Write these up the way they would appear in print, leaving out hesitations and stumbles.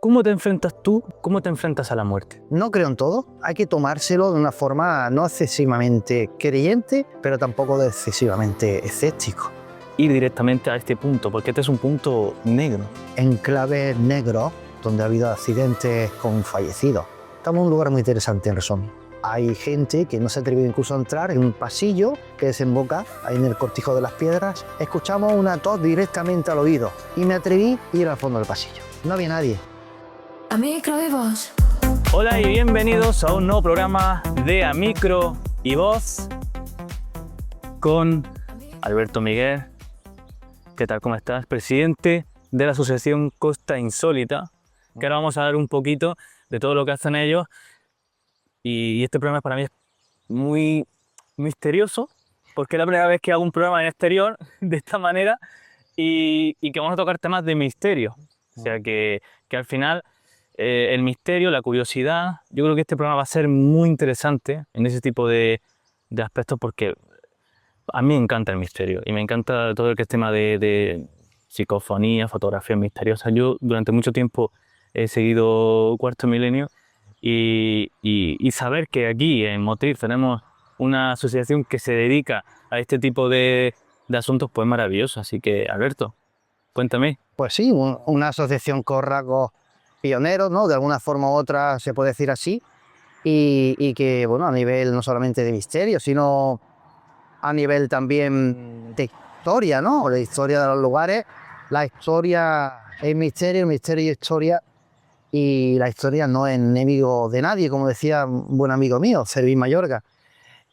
¿Cómo te enfrentas tú? ¿Cómo te enfrentas a la muerte? No creo en todo, hay que tomárselo de una forma no excesivamente creyente, pero tampoco excesivamente escéptico. Ir directamente a este punto, porque este es un punto negro. Enclaves negros, donde ha habido accidentes con fallecidos. Estamos en un lugar muy interesante, en resumen. Hay gente que no se ha atrevido incluso a entrar en un pasillo que desemboca ahí en el Cortijo de las Piedras. Escuchamos una tos directamente al oído y me atreví a ir al fondo del pasillo. No había nadie. A micro y voz. Hola y bienvenidos a un nuevo programa de A Micro y Voz con Alberto Miguel. ¿Qué tal? ¿Cómo estás? Presidente de la Asociación Costa Insólita, que ahora vamos a hablar un poquito de todo lo que hacen ellos. Y este programa para mí es muy misterioso, porque es la primera vez que hago un programa en exterior de esta manera y que vamos a tocar temas de misterio. O sea que al final el misterio, la curiosidad, yo creo que este programa va a ser muy interesante en ese tipo de aspectos, porque a mí me encanta el misterio y me encanta todo el que es tema de psicofonía, fotografía misteriosa. Yo durante mucho tiempo he seguido Cuarto Milenio y saber que aquí en Motril tenemos una asociación que se dedica a este tipo de asuntos, pues es maravilloso. Así que, Alberto, cuéntame. Pues sí, una asociación con rasgos pioneros, ¿no? De alguna forma u otra se puede decir así, y que, bueno, a nivel no solamente de misterio, sino a nivel también de historia, ¿no? La historia de los lugares, la historia es misterio, el misterio es historia, y la historia no es enemigo de nadie, como decía un buen amigo mío, Servín Mayorga.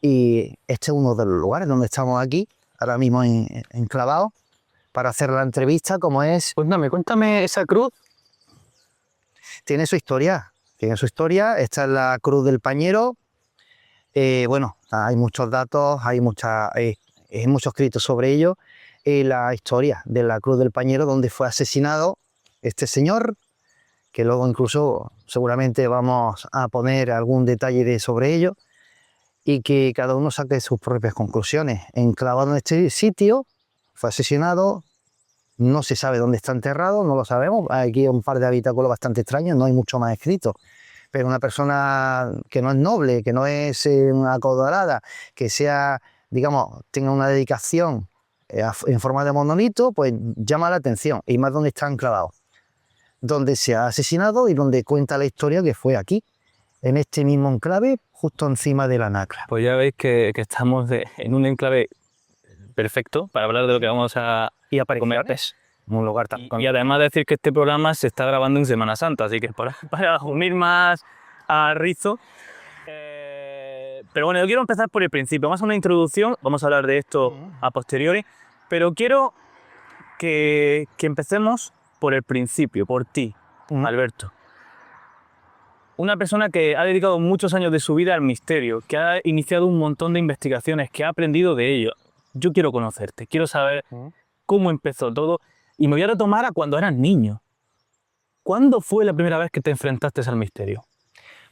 Y este es uno de los lugares donde estamos aquí, ahora mismo enclavados, para hacer la entrevista, como es... Cuéntame esa cruz. Tiene su historia, Esta es la Cruz del Pañero. Bueno, hay muchos datos, hay mucho escrito sobre ello. La historia de la Cruz del Pañero, donde fue asesinado este señor, que luego incluso seguramente vamos a poner algún detalle sobre ello, y que cada uno saque sus propias conclusiones. Enclavado en este sitio, fue asesinado. No se sabe dónde está enterrado, no lo sabemos. Aquí hay un par de habitáculos bastante extraños, no hay mucho más escrito. Pero una persona que no es noble, que no es una acodorada, que sea, digamos, tenga una dedicación en forma de monolito, pues llama la atención. Y más donde está enclavado, donde se ha asesinado y donde cuenta la historia que fue aquí, en este mismo enclave, justo encima de la Nacla. Pues ya veis que estamos en un enclave perfecto para hablar de lo que vamos a comentar. Un lugar tan... Y además decir que este programa se está grabando en Semana Santa, así que para unir más a Rizo. Pero bueno, yo quiero empezar por el principio. Vamos a una introducción, vamos a hablar de esto a posteriori, pero quiero que empecemos por el principio, por ti, Alberto. Una persona que ha dedicado muchos años de su vida al misterio, que ha iniciado un montón de investigaciones, que ha aprendido de ello. Yo quiero conocerte, quiero saber cómo empezó todo, y me voy a retomar a cuando eras niño. ¿Cuándo fue la primera vez que te enfrentaste al misterio?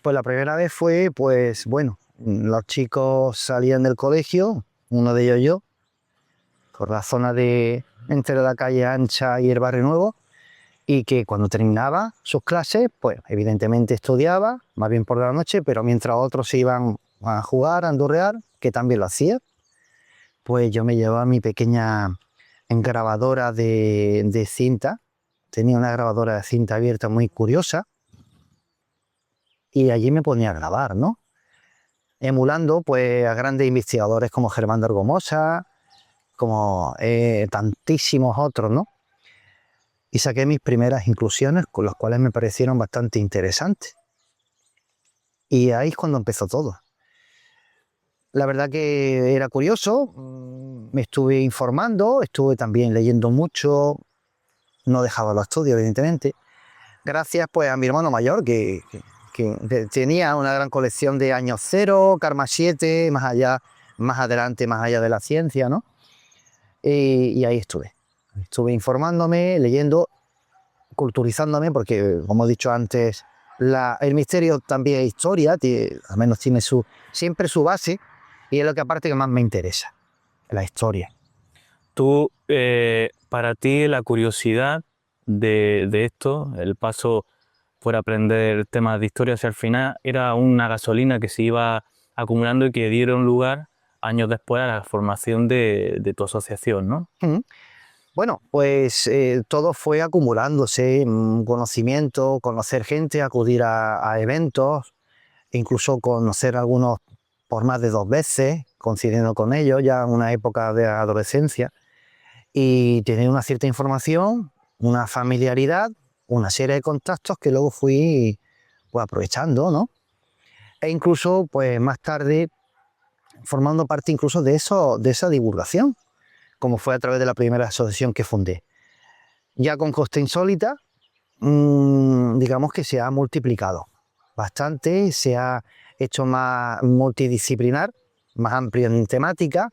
Pues la primera vez fue, pues bueno, los chicos salían del colegio, uno de ellos yo, por la zona entre la calle Ancha y el Barrio Nuevo, y que cuando terminaba sus clases, pues evidentemente estudiaba, más bien por la noche, pero mientras otros se iban a jugar, a andurrear, que también lo hacía, pues yo me llevaba mi pequeña grabadora de cinta. Tenía una grabadora de cinta abierta muy curiosa, y allí me ponía a grabar, ¿no? Emulando pues a grandes investigadores como Germán de Argomosa, como tantísimos otros, ¿no? Y saqué mis primeras inclusiones, con las cuales me parecieron bastante interesantes. Y ahí es cuando empezó todo. La verdad que era curioso, me estuve informando, estuve también leyendo mucho, no dejaba los estudios, evidentemente, gracias pues a mi hermano mayor, que tenía una gran colección de Año Cero, Karma 7, más adelante, más allá de la ciencia, ¿no? Y ahí estuve informándome, leyendo, culturizándome, porque, como he dicho antes, el misterio también es historia, al menos tiene siempre su base, y es lo que aparte que más me interesa, la historia. Tú, para ti, la curiosidad de esto, el paso fuera a aprender temas de historia, si al final era una gasolina que se iba acumulando y que dieron lugar años después a la formación de tu asociación, ¿no? Mm. Bueno, pues todo fue acumulándose, conocimiento, conocer gente, acudir a eventos, e incluso conocer a algunos por más de 2 veces, coincidiendo con ellos, ya en una época de adolescencia, y tener una cierta información, una familiaridad, una serie de contactos que luego fui pues, aprovechando, ¿no? E incluso, pues más tarde, formando parte incluso de eso, de esa divulgación, como fue a través de la primera asociación que fundé. Ya con Costa Insólita, digamos que se ha multiplicado bastante, se ha hecho más multidisciplinar, más amplio en temática,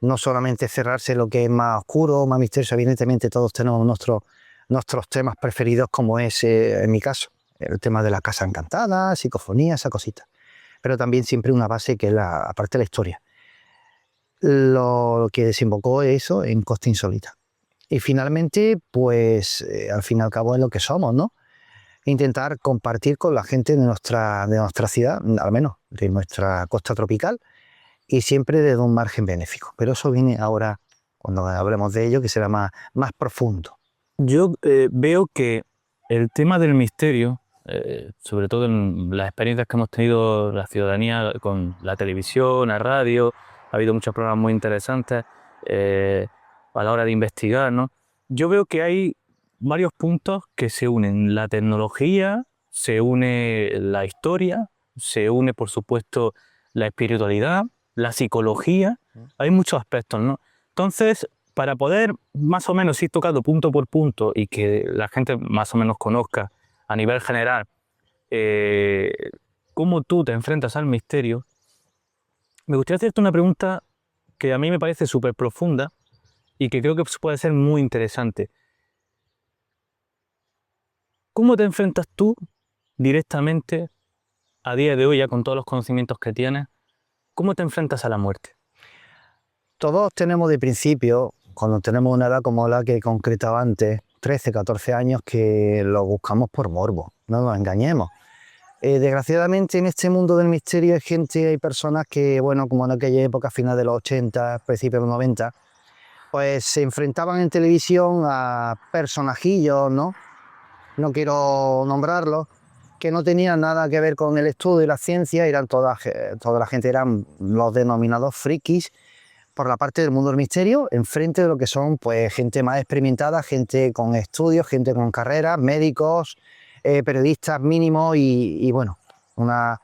no solamente cerrarse lo que es más oscuro, más misterioso. Evidentemente todos tenemos nuestros temas preferidos, como es en mi caso, el tema de la casa encantada, psicofonía, esa cosita. Pero también siempre una base que es aparte de la historia. Lo que desembocó eso en Costa Insólita. Y finalmente, pues al fin y al cabo es lo que somos, ¿no? Intentar compartir con la gente de nuestra ciudad, al menos de nuestra costa tropical, y siempre desde un margen benéfico. Pero eso viene ahora, cuando hablemos de ello, que será más profundo. Yo veo que el tema del misterio, sobre todo en las experiencias que hemos tenido la ciudadanía con la televisión, la radio, ha habido muchos programas muy interesantes a la hora de investigar, ¿no? Yo veo que hay varios puntos que se unen. La tecnología, se une la historia, se une, por supuesto, la espiritualidad, la psicología. Hay muchos aspectos, ¿no? Entonces, para poder más o menos ir tocando punto por punto y que la gente más o menos conozca a nivel general cómo tú te enfrentas al misterio, me gustaría hacerte una pregunta que a mí me parece súper profunda y que creo que puede ser muy interesante. ¿Cómo te enfrentas tú directamente, a día de hoy, ya con todos los conocimientos que tienes, cómo te enfrentas a la muerte? Todos tenemos de principio, cuando tenemos una edad como la que concretaba antes, 13, 14 años, que lo buscamos por morbo, no nos engañemos. Desgraciadamente en este mundo del misterio hay personas que, bueno, como en aquella época, final de los 80, principios de los 90, pues se enfrentaban en televisión a personajillos, ¿no? No quiero nombrarlos, que no tenían nada que ver con el estudio y la ciencia, toda la gente eran los denominados frikis, por la parte del mundo del misterio, enfrente de lo que son pues gente más experimentada, gente con estudios, gente con carreras, médicos, periodistas mínimos y bueno, una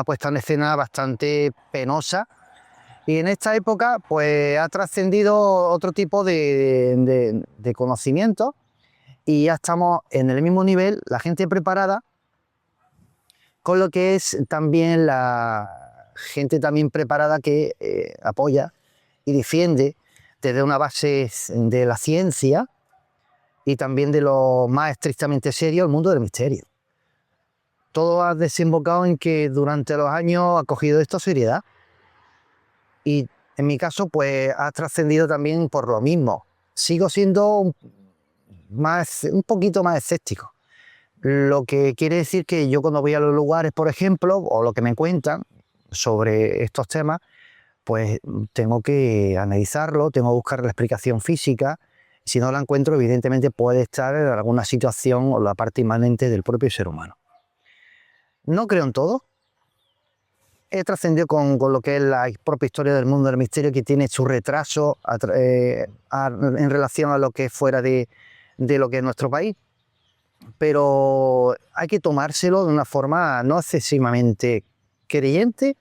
puesta en escena bastante penosa. Y en esta época pues ha trascendido otro tipo de conocimiento y ya estamos en el mismo nivel, la gente preparada, con lo que es también la gente también preparada que apoya y defiende desde una base de la ciencia y también de lo más estrictamente serio el mundo del misterio. Todo ha desembocado en que durante los años ha cogido esto seriedad y en mi caso pues ha trascendido también por lo mismo. Sigo siendo un poquito más escéptico. Lo que quiere decir que yo cuando voy a los lugares, por ejemplo, o lo que me cuentan sobre estos temas, pues tengo que analizarlo, tengo que buscar la explicación física. Si no la encuentro, evidentemente puede estar en alguna situación o la parte inmanente del propio ser humano. No creo en todo. He trascendido con lo que es la propia historia del mundo del misterio, que tiene su retraso en relación a lo que es fuera de lo que es nuestro país. Pero hay que tomárselo de una forma no excesivamente creyente,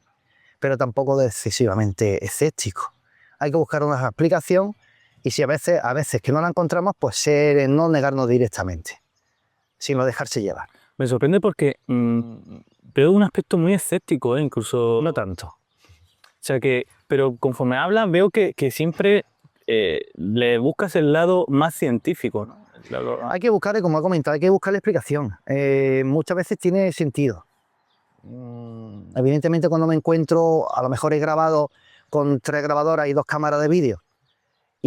pero tampoco excesivamente escéptico. Hay que buscar una explicación y si a veces que no la encontramos, pues no negarnos directamente, sino dejarse llevar. Me sorprende porque veo un aspecto muy escéptico, incluso No tanto. O sea pero conforme hablas veo que siempre le buscas el lado más científico, ¿no? Hay que buscarle, como he comentado, hay que buscar la explicación. Muchas veces tiene sentido. Evidentemente cuando me encuentro, a lo mejor he grabado con 3 grabadoras y 2 cámaras de vídeo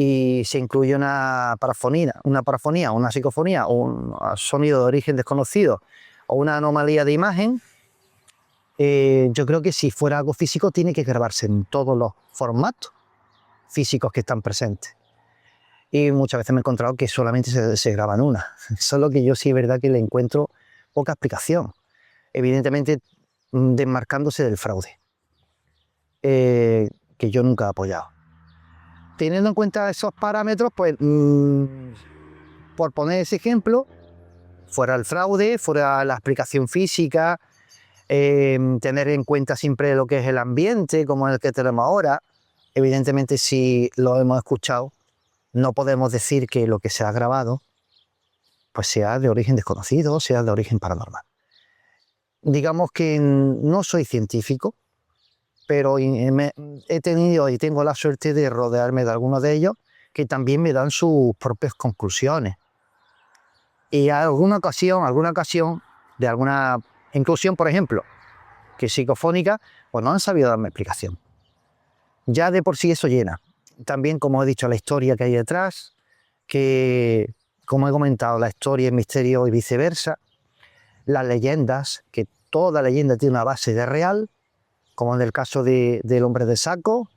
y se incluye una parafonía, una psicofonía, un sonido de origen desconocido o una anomalía de imagen, yo creo que si fuera algo físico tiene que grabarse en todos los formatos físicos que están presentes. Y muchas veces me he encontrado que solamente se graba en una. Solo que yo sí es verdad que le encuentro poca explicación. Evidentemente desmarcándose del fraude, que yo nunca he apoyado. Teniendo en cuenta esos parámetros, pues por poner ese ejemplo, fuera el fraude, fuera la explicación física, tener en cuenta siempre lo que es el ambiente, como el que tenemos ahora. Evidentemente, si lo hemos escuchado, no podemos decir que lo que se ha grabado pues sea de origen desconocido, sea de origen paranormal. Digamos que no soy científico, pero he tenido y tengo la suerte de rodearme de algunos de ellos que también me dan sus propias conclusiones. Y alguna ocasión, de alguna inclusión, por ejemplo, que es psicofónica, pues no han sabido darme explicación. Ya de por sí eso llena. También, como he dicho, la historia que hay detrás, que, como he comentado, la historia es misterio y viceversa. Las leyendas, que toda leyenda tiene una base de real, como en el caso del hombre de saco,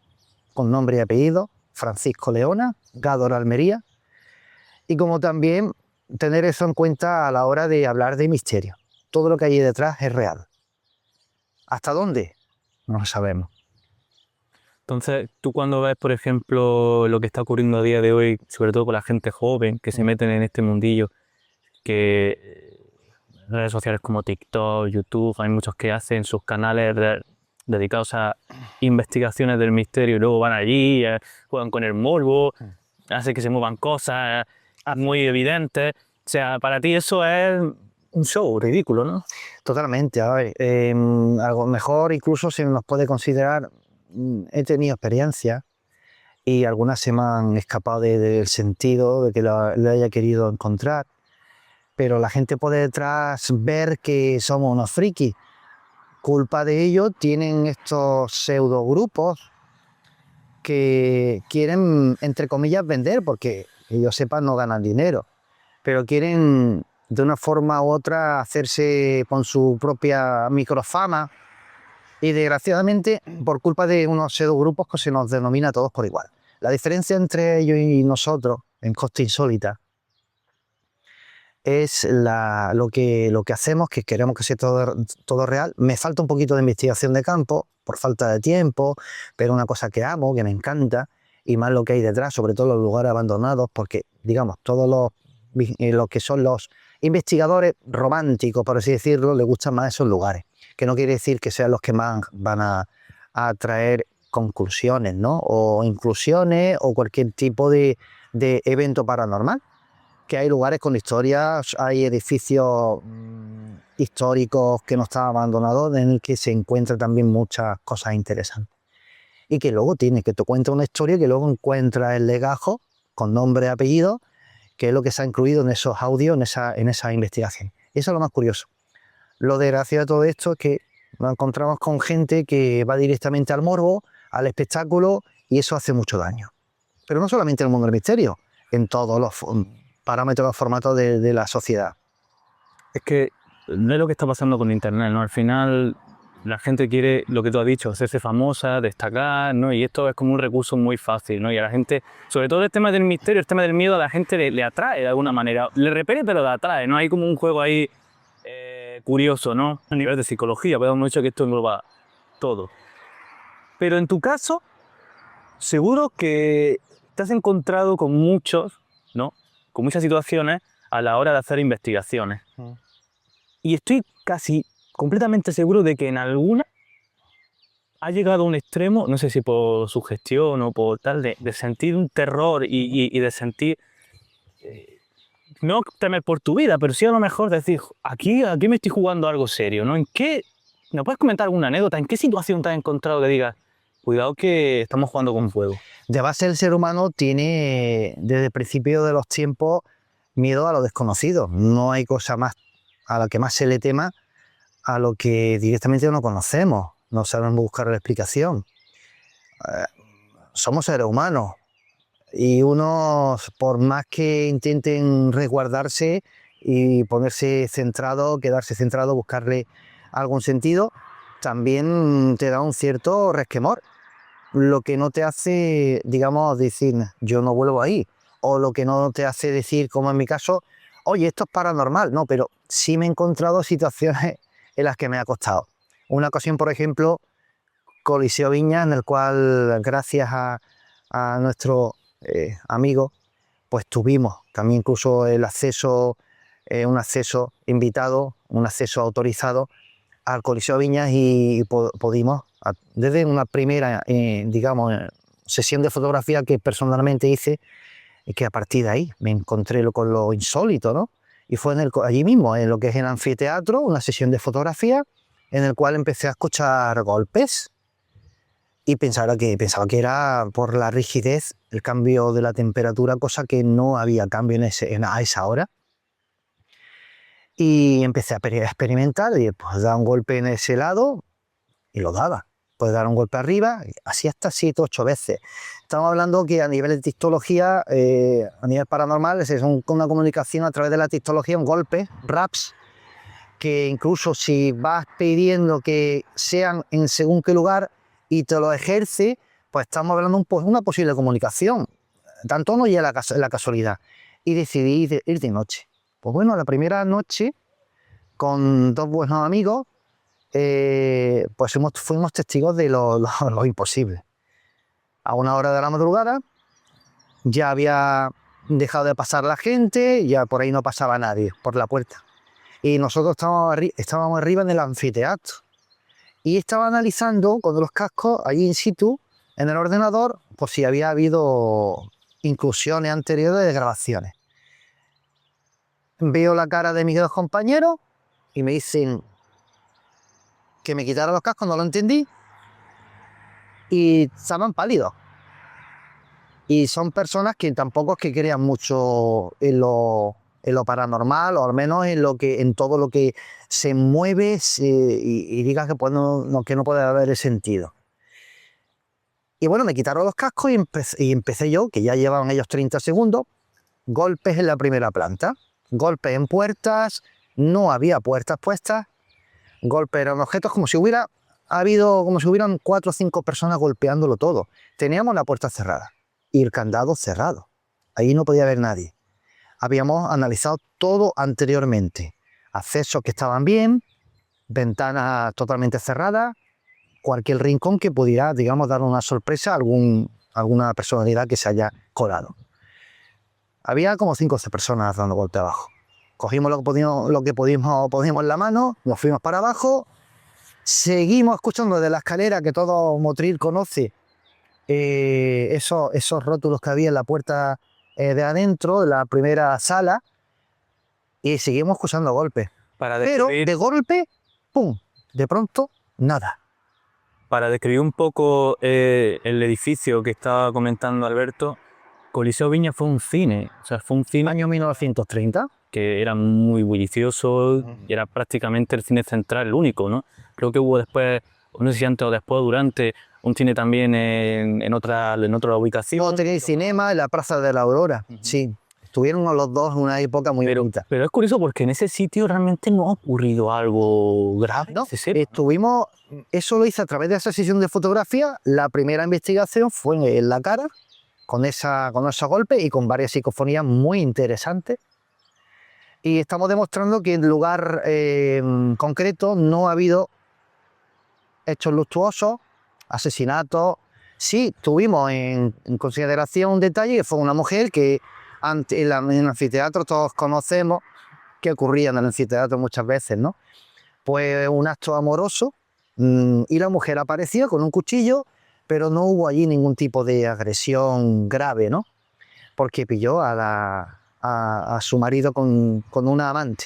con nombre y apellido, Francisco Leona, Gádor Almería, y como también tener eso en cuenta a la hora de hablar de misterio. Todo lo que hay detrás es real. ¿Hasta dónde? No lo sabemos. Entonces, tú cuando ves, por ejemplo, lo que está ocurriendo a día de hoy, sobre todo con la gente joven que se meten en este mundillo, que redes sociales como TikTok, YouTube, hay muchos que hacen sus canales dedicados a investigaciones del misterio y luego van allí, juegan con el morbo, hacen que se muevan cosas muy evidentes. O sea, para ti eso es un show ridículo, ¿no? Totalmente. A ver, algo mejor incluso se nos puede considerar. He tenido experiencias y algunas se me han escapado del sentido de que lo haya querido encontrar, pero la gente puede detrás ver que somos unos frikis. Culpa de ello tienen estos pseudo grupos que quieren, entre comillas, vender, porque que yo sepa no ganan dinero, pero quieren de una forma u otra hacerse con su propia microfama. Y desgraciadamente, por culpa de unos pseudogrupos que se nos denomina a todos por igual. La diferencia entre ellos y nosotros, en Costa Insólita, es lo que hacemos, que queremos que sea todo real. Me falta un poquito de investigación de campo, por falta de tiempo, pero una cosa que amo, que me encanta, y más lo que hay detrás, sobre todo los lugares abandonados, porque, digamos, todos los que son los investigadores románticos, por así decirlo, les gustan más esos lugares. Que no quiere decir que sean los que más van a traer conclusiones, ¿no? O inclusiones o cualquier tipo de evento paranormal. Que hay lugares con historias, hay edificios históricos que no están abandonados en el que se encuentran también muchas cosas interesantes. Y que luego que te cuenta una historia que luego encuentra el legajo con nombre y apellido, que es lo que se ha incluido en esos audios, en esa investigación. Eso es lo más curioso. Lo desgraciado de todo esto es que nos encontramos con gente que va directamente al morbo, al espectáculo, y eso hace mucho daño. Pero no solamente en el mundo del misterio, en todos los parámetros, los formatos de la sociedad. Es que no es lo que está pasando con Internet, ¿no? Al final la gente quiere, lo que tú has dicho, hacerse famosa, destacar, ¿no? Y esto es como un recurso muy fácil, ¿no? Y a la gente, sobre todo el tema del misterio, el tema del miedo, a la gente le atrae de alguna manera. Le repele, pero le atrae, ¿no? Hay como un juego ahí curioso, ¿no? A nivel de psicología, pero hemos dicho que esto engloba todo. Pero en tu caso, seguro que te has encontrado con muchos, ¿no? Con muchas situaciones a la hora de hacer investigaciones. Y estoy casi completamente seguro de que en alguna ha llegado a un extremo, no sé si por sugestión o por tal, de sentir un terror y de sentir... no temer por tu vida, pero sí a lo mejor decir, aquí me estoy jugando algo serio, ¿no? ¿Me puedes comentar alguna anécdota? ¿En qué situación te has encontrado que digas, cuidado que estamos jugando con fuego? De base el ser humano tiene desde el principio de los tiempos miedo a lo desconocido. No hay cosa más a la que más se le tema a lo que directamente no conocemos. No sabemos buscar la explicación. Somos seres humanos. Y unos, por más que intenten resguardarse y ponerse centrado, quedarse centrado, buscarle algún sentido, también te da un cierto resquemor. Lo que no te hace, digamos, decir, yo no vuelvo ahí. O lo que no te hace decir, como en mi caso, oye, esto es paranormal. No, pero sí me he encontrado situaciones en las que me ha costado. Una ocasión, por ejemplo, Coliseo Viña, en el cual, gracias a nuestro amigo, pues tuvimos también incluso el acceso, un acceso invitado, un acceso autorizado al Coliseo Viñas y pudimos, desde una primera, digamos, sesión de fotografía que personalmente hice, y que a partir de ahí me encontré con lo insólito, ¿no? Y fue allí mismo, en lo que es el anfiteatro, una sesión de fotografía en el cual empecé a escuchar golpes y pensaba que era por la rigidez, el cambio de la temperatura, cosa que no había cambio a esa hora. Y empecé a experimentar y pues dar un golpe en ese lado y lo daba. Puedes dar un golpe arriba, así hasta 7 o 8 veces. Estamos hablando que a nivel de tictología, a nivel paranormal, es una comunicación a través de la tictología, un golpe, raps, que incluso si vas pidiendo que sean en según qué lugar y te lo ejerce, pues estamos hablando de una posible comunicación. Tanto no llega la casualidad. Y decidí ir de noche. Pues bueno, la primera noche, con 2 buenos amigos, pues fuimos testigos de lo imposible. A una hora de la madrugada ya había dejado de pasar la gente, ya por ahí no pasaba nadie por la puerta. Y nosotros estábamos arriba en el anfiteatro. Y estaba analizando con los cascos allí in situ, en el ordenador, por si había habido inclusiones anteriores de grabaciones. Veo la cara de mis 2 compañeros y me dicen que me quitara los cascos, no lo entendí, y estaban pálidos. Y son personas que tampoco es que crean mucho en lo paranormal, o al menos en todo lo que se mueve y digas que, pues que no puede haber sentido. Y bueno, me quitaron los cascos y empecé yo, que ya llevaban ellos 30 segundos, golpes en la primera planta, golpes en puertas, no había puertas puestas, golpes en objetos como si hubieran 4 o 5 personas golpeándolo todo. Teníamos la puerta cerrada y el candado cerrado. Ahí no podía haber nadie. Habíamos analizado todo anteriormente. Accesos que estaban bien, ventanas totalmente cerradas, cualquier rincón que pudiera, digamos, dar una sorpresa a alguna personalidad que se haya colado. Había como 5 o 6 personas dando golpe abajo. Cogimos lo que podíamos en la mano, nos fuimos para abajo, seguimos escuchando desde la escalera, que todo motril conoce, esos rótulos que había en la puerta de adentro, de la primera sala, y seguimos escuchando golpes. Pero de golpe, ¡pum!, de pronto, nada. Para describir un poco el edificio que estaba comentando Alberto, Coliseo Viña fue un cine. O sea, fue un cine Año 1930. que era muy bullicioso y era prácticamente el cine central, el único, ¿no? Creo que hubo después, no sé si antes o después, durante, un cine también en otra ubicación. Luego tenía el cinema en la Plaza de la Aurora. Sí, estuvieron los dos en una época muy bonita. Pero es curioso porque en ese sitio realmente no ha ocurrido algo grave. No, eso lo hice a través de esa sesión de fotografía. La primera investigación fue en la cara, con esos golpes y con varias psicofonías muy interesantes. Y estamos demostrando que en lugar concreto no ha habido hechos luctuosos, asesinatos. Sí, tuvimos en consideración un detalle que fue una mujer que en el anfiteatro todos conocemos que ocurría en el anfiteatro muchas veces, ¿no? Pues un acto amoroso y la mujer apareció con un cuchillo, pero no hubo allí ningún tipo de agresión grave, ¿no? Porque pilló a su marido con una amante.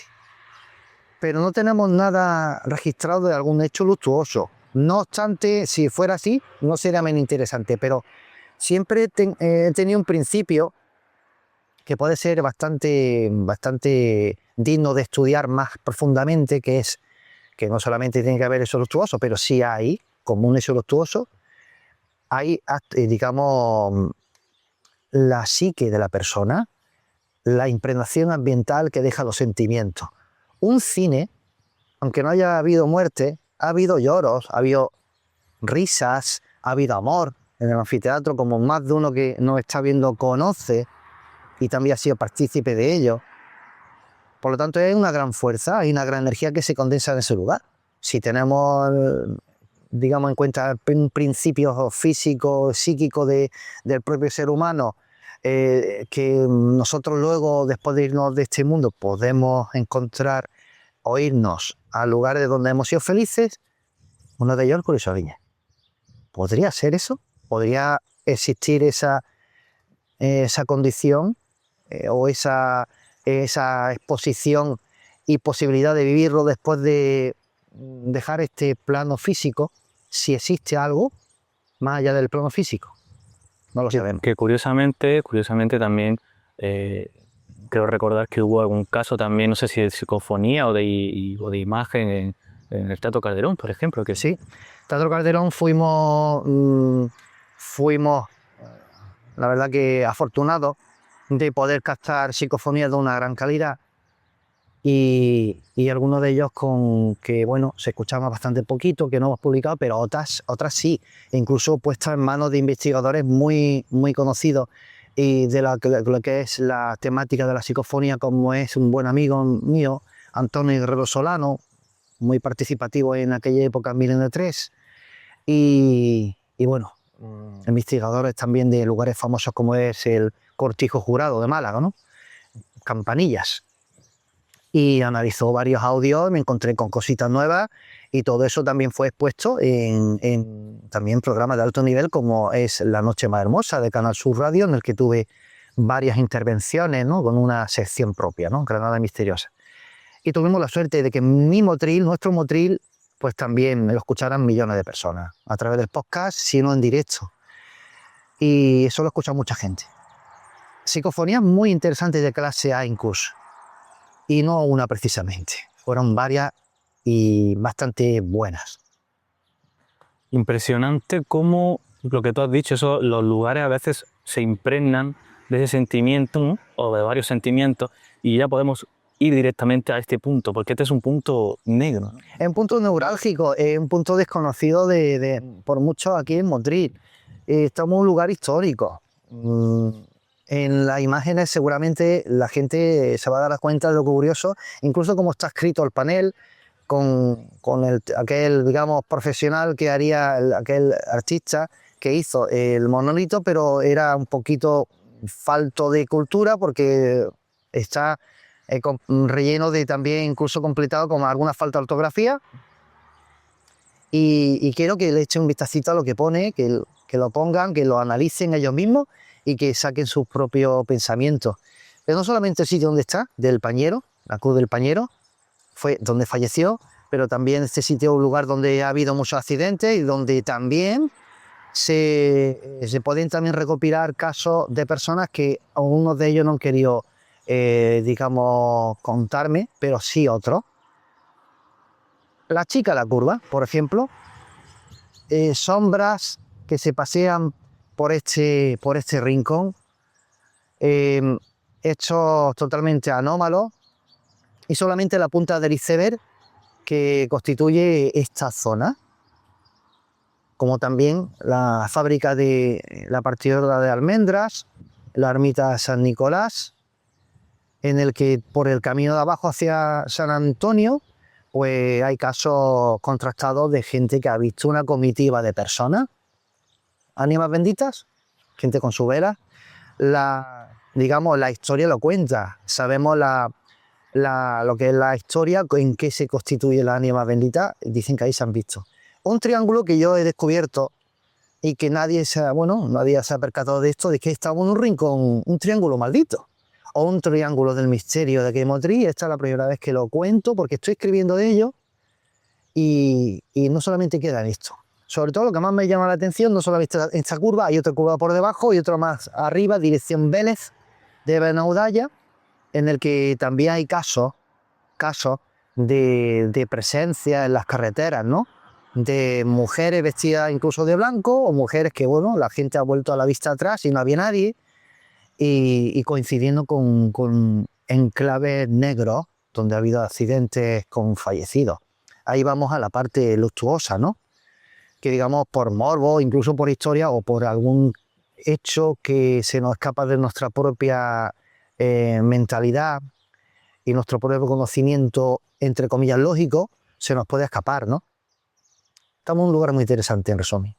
Pero no tenemos nada registrado de algún hecho luctuoso. No obstante, si fuera así, no sería menos interesante, pero siempre he tenido un principio que puede ser bastante digno de estudiar más profundamente, que es que no solamente tiene que haber hecho luctuoso, pero sí hay, como un hecho luctuoso, hay, digamos, la psique de la persona, la impregnación ambiental que deja los sentimientos. Un cine, aunque no haya habido muerte, ha habido lloros, ha habido risas, ha habido amor en el anfiteatro, como más de uno que nos está viendo conoce y también ha sido partícipe de ello. Por lo tanto, hay una gran fuerza, hay una gran energía que se condensa en ese lugar. Si tenemos, digamos, en cuenta principios físicos, psíquicos del propio ser humano, que nosotros luego, después de irnos de este mundo, podemos encontrar o irnos a lugares donde hemos sido felices, uno de ellos es el Curioso Viña. ¿Podría ser eso? ¿Podría existir esa condición o esa exposición y posibilidad de vivirlo después de dejar este plano físico, si existe algo más allá del plano físico? No lo sabemos. Que curiosamente también creo recordar que hubo algún caso también, no sé si de psicofonía o de imagen en el Teatro Calderón, por ejemplo. Que Sí, Teatro Calderón fuimos, la verdad que afortunados de poder captar psicofonías de una gran calidad y algunos de ellos con que, bueno, se escuchaban bastante poquito, que no hemos publicado, pero otras sí, incluso puestas en manos de investigadores muy, muy conocidos y de lo que es la temática de la psicofonía, como es un buen amigo mío, Antonio Guerrero Solano, muy participativo en aquella época, en Milenio 3, y bueno, investigadores también de lugares famosos como es el Cortijo Jurado de Málaga, ¿no? Campanillas. Y analizó varios audios, me encontré con cositas nuevas y todo eso también fue expuesto en también programas de alto nivel como es La Noche Más Hermosa de Canal Sur Radio, en el que tuve varias intervenciones, ¿no? Con una sección propia, ¿no? Granada Misteriosa. Y tuvimos la suerte de que mi Motril, nuestro Motril, pues también lo escucharan millones de personas a través del podcast, sino en directo. Y eso lo escucha mucha gente. Psicofonías muy interesantes de clase A incluso. Y no una precisamente. Fueron varias y bastante buenas. impresionante cómo lo que tú has dicho, eso, los lugares a veces se impregnan de ese sentimiento, ¿no? O de varios sentimientos, y ya podemos ir directamente a este punto, porque este es un punto negro, ¿no? Es un punto neurálgico, es un punto desconocido por muchos aquí en Motril. Estamos en un lugar histórico. En las imágenes seguramente la gente se va a dar cuenta de lo curioso, incluso como está escrito el panel, con aquel, digamos, profesional que haría, aquel artista que hizo el monolito, pero era un poquito falto de cultura porque está relleno de también, incluso completado con alguna falta de ortografía. Y quiero que le echen un vistacito a lo que pone, que lo pongan, que lo analicen ellos mismos y que saquen sus propios pensamientos. Pero no solamente el sitio donde está, del Pañero, la Cruz del Pañero, fue donde falleció, pero también este sitio es un lugar donde ha habido muchos accidentes y donde también se pueden también recopilar casos de personas que algunos de ellos no han querido, digamos, contarme, pero sí otros. La chica de la curva, por ejemplo, sombras que se pasean por este rincón, hechos totalmente anómalos, y solamente la punta del iceberg que constituye esta zona, como también la fábrica de la partidora de almendras, la ermita de San Nicolás, en el que por el camino de abajo hacia San Antonio, pues hay casos contrastados de gente que ha visto una comitiva de personas, ánimas benditas, gente con su vela. Digamos, la historia lo cuenta, sabemos lo que es la historia, en qué se constituye la ánima bendita, dicen que ahí se han visto. Un triángulo que yo he descubierto y que nadie se ha percatado de esto, de que estaba en un rincón, un triángulo maldito, o un triángulo del misterio de Motril. Esta es la primera vez que lo cuento porque estoy escribiendo de ello y no solamente queda en esto. Sobre todo lo que más me llama la atención, no solamente esta curva, hay otra curva por debajo y otra más arriba, dirección Vélez de Benaudalla, en el que también hay casos de presencia en las carreteras, ¿no? De mujeres vestidas incluso de blanco, o mujeres que, bueno, la gente ha vuelto a la vista atrás y no había nadie, y coincidiendo con enclaves negros donde ha habido accidentes con fallecidos. Ahí vamos a la parte luctuosa, ¿no? Que digamos por morbo, incluso por historia o por algún hecho que se nos escapa de nuestra propia mentalidad y nuestro propio conocimiento, entre comillas, lógico, se nos puede escapar, ¿no? Estamos en un lugar muy interesante, en resumen.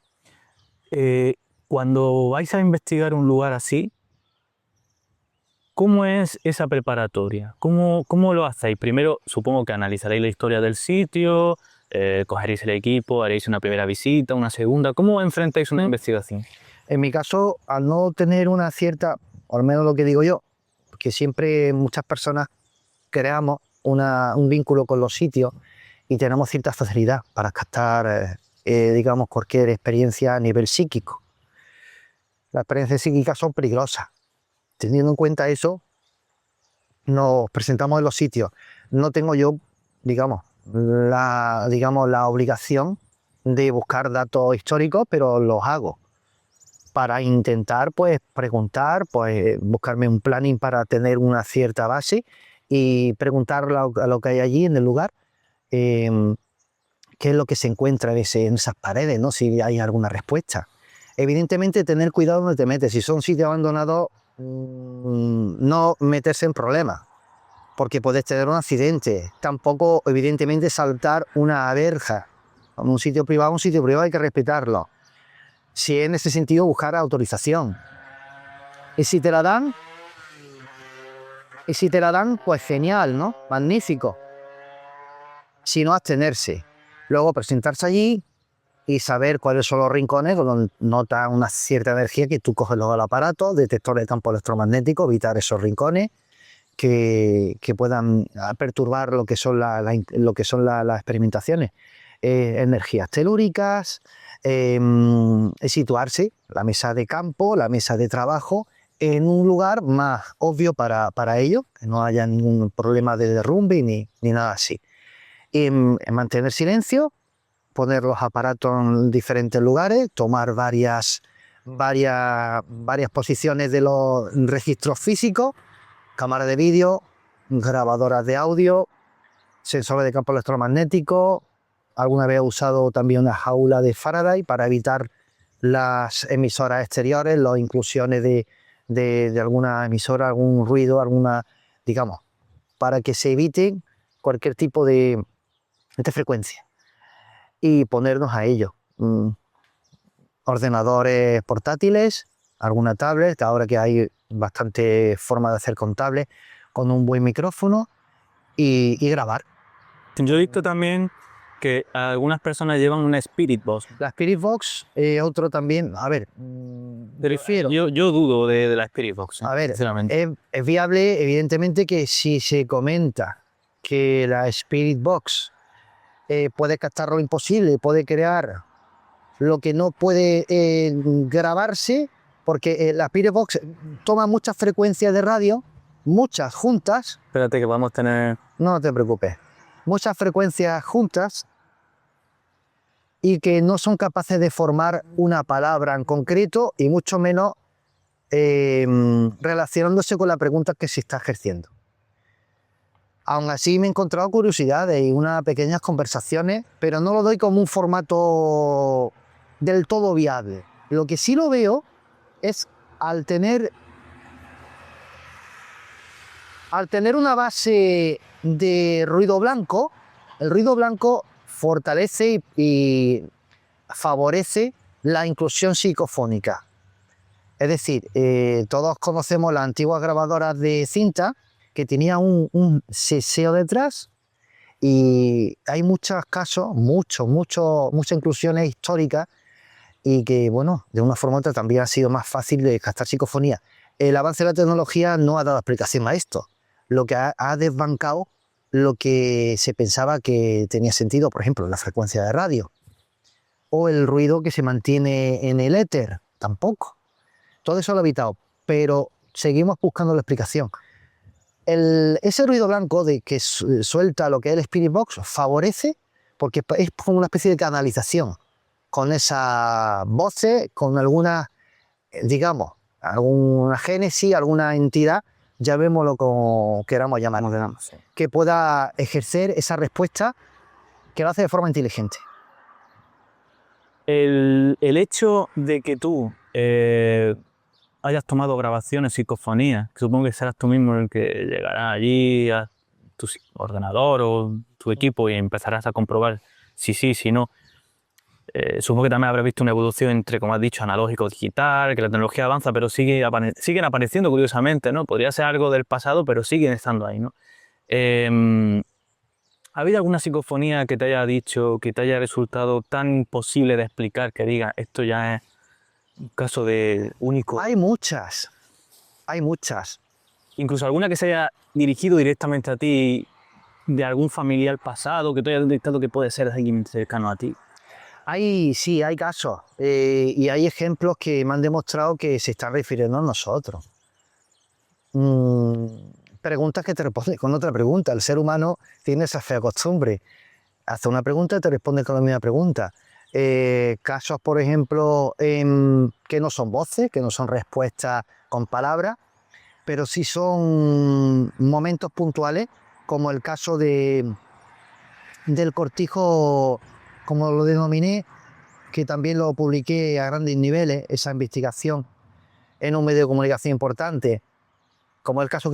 Cuando vais a investigar un lugar así, ¿cómo es esa preparatoria? ¿Cómo lo hacéis? Primero, supongo que analizaréis la historia del sitio, cogeréis el equipo, haréis una primera visita, una segunda. ¿Cómo enfrentáis una investigación? En mi caso, al no tener una cierta, o al menos lo que digo yo, que siempre muchas personas creamos un vínculo con los sitios y tenemos cierta facilidad para captar, digamos, cualquier experiencia a nivel psíquico. Las experiencias psíquicas son peligrosas. Teniendo en cuenta eso, nos presentamos en los sitios. No tengo yo, digamos, la obligación de buscar datos históricos, pero los hago para intentar, pues, preguntar, pues, buscarme un planning para tener una cierta base y preguntar a lo que hay allí en el lugar, qué es lo que se encuentra en esas paredes, ¿no? Si hay alguna respuesta. Evidentemente, tener cuidado donde te metes. Si son sitios abandonados, no meterse en problemas, porque puedes tener un accidente. Tampoco, evidentemente, saltar una verja. En un sitio privado hay que respetarlo. Si en ese sentido, buscar autorización. Y si te la dan, pues genial, ¿no? Magnífico. Si no, abstenerse. Luego presentarse allí y saber cuáles son los rincones donde nota una cierta energía, que tú coges luego el aparato, detector de campo electromagnético, evitar esos rincones que puedan perturbar lo que son las experimentaciones. Energías telúricas, situarse, la mesa de campo, la mesa de trabajo, en un lugar más obvio para ellos, que no haya ningún problema de derrumbe ni nada así. Y mantener silencio, poner los aparatos en diferentes lugares, tomar varias posiciones de los registros físicos, cámara de vídeo, grabadoras de audio, sensores de campo electromagnético. Alguna vez he usado también una jaula de Faraday para evitar las emisoras exteriores, las inclusiones de alguna emisora, algún ruido, digamos, para que se evite cualquier tipo de frecuencia. Y ponernos a ello. Ordenadores portátiles, alguna tablet, ahora que hay bastante forma de hacer con tablet, con un buen micrófono y grabar. Yo he visto también que algunas personas llevan una Spirit Box. La Spirit Box, otro también, a ver, prefiero. Yo dudo de la Spirit Box, A ver, sinceramente. es viable, evidentemente, que si se comenta que la Spirit Box puede captar lo imposible, puede crear lo que no puede grabarse, porque la Spirit Box toma muchas frecuencias de radio, muchas juntas. Espérate que vamos a tener... No te preocupes. Muchas frecuencias juntas y que no son capaces de formar una palabra en concreto y mucho menos relacionándose con la pregunta que se está ejerciendo. Aún así me he encontrado curiosidades y unas pequeñas conversaciones, pero no lo doy como un formato del todo viable. Lo que sí lo veo es al tener una base de ruido blanco, el ruido blanco fortalece y favorece la inclusión psicofónica. Es decir, todos conocemos las antiguas grabadoras de cinta que tenía un seseo detrás, y hay muchos casos, muchas inclusiones históricas, y que, bueno, de una forma u otra también ha sido más fácil de captar psicofonía. El avance de la tecnología no ha dado explicación a esto, lo que ha desbancado lo que se pensaba que tenía sentido, por ejemplo, la frecuencia de radio, o el ruido que se mantiene en el éter, tampoco. Todo eso lo ha evitado, pero seguimos buscando la explicación. Ese ruido blanco que suelta lo que es el Spirit Box favorece, porque es como una especie de canalización con esas voces, con algunas, digamos, alguna génesis, alguna entidad, llamémoslo como queramos llamarlo, que pueda ejercer esa respuesta que lo hace de forma inteligente. El hecho de que tú hayas tomado grabaciones, psicofonías, que supongo que serás tú mismo el que llegará allí a tu ordenador o tu equipo y empezarás a comprobar si sí, si no. Supongo que también habrás visto una evolución entre, como has dicho, analógico, digital, que la tecnología avanza, pero siguen apareciendo curiosamente, ¿no? Podría ser algo del pasado, pero siguen estando ahí, ¿no? ¿Ha habido alguna psicofonía que te haya dicho, que te haya resultado tan imposible de explicar, que diga, esto ya es un caso de único? Hay muchas. Incluso alguna que se haya dirigido directamente a ti, de algún familiar pasado, que tú hayas detectado que puede ser alguien cercano a ti. Sí, hay casos y hay ejemplos que me han demostrado que se están refiriendo a nosotros. Preguntas que te responden con otra pregunta. El ser humano tiene esa fea costumbre. Hace una pregunta y te responde con la misma pregunta. Casos, por ejemplo, que no son voces, que no son respuestas con palabras, pero sí son momentos puntuales, como el caso del cortijo, como lo denominé, que también lo publiqué a grandes niveles, esa investigación, en un medio de comunicación importante, como el caso